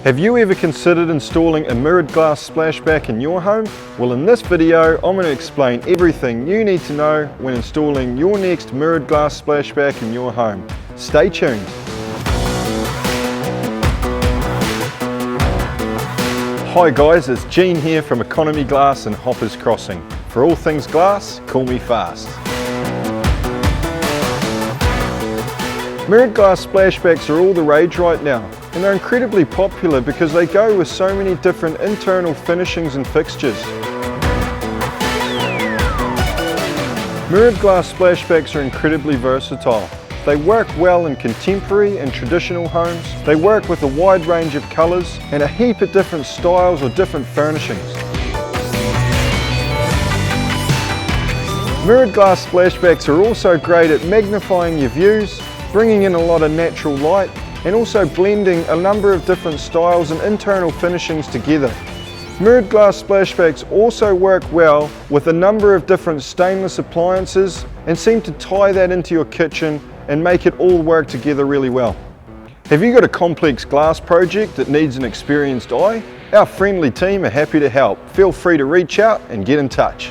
Have you ever considered installing a mirrored glass splashback in your home? Well, in this video, I'm going to explain everything you need to know when installing your next mirrored glass splashback in your home. Stay tuned. Hi guys, it's Gene here from Economy Glass and Hoppers Crossing. For all things glass, call me fast. Mirrored glass splashbacks are all the rage right now, and they're incredibly popular because they go with so many different internal finishings and fixtures. Mirrored glass splashbacks are incredibly versatile. They work well in contemporary and traditional homes. They work with a wide range of colours and a heap of different styles or different furnishings. Mirrored glass splashbacks are also great at magnifying your views, bringing in a lot of natural light, and also blending a number of different styles and internal finishings together. Mirrored glass splashbacks also work well with a number of different stainless appliances and seem to tie that into your kitchen and make it all work together really well. Have you got a complex glass project that needs an experienced eye? Our friendly team are happy to help. Feel free to reach out and get in touch.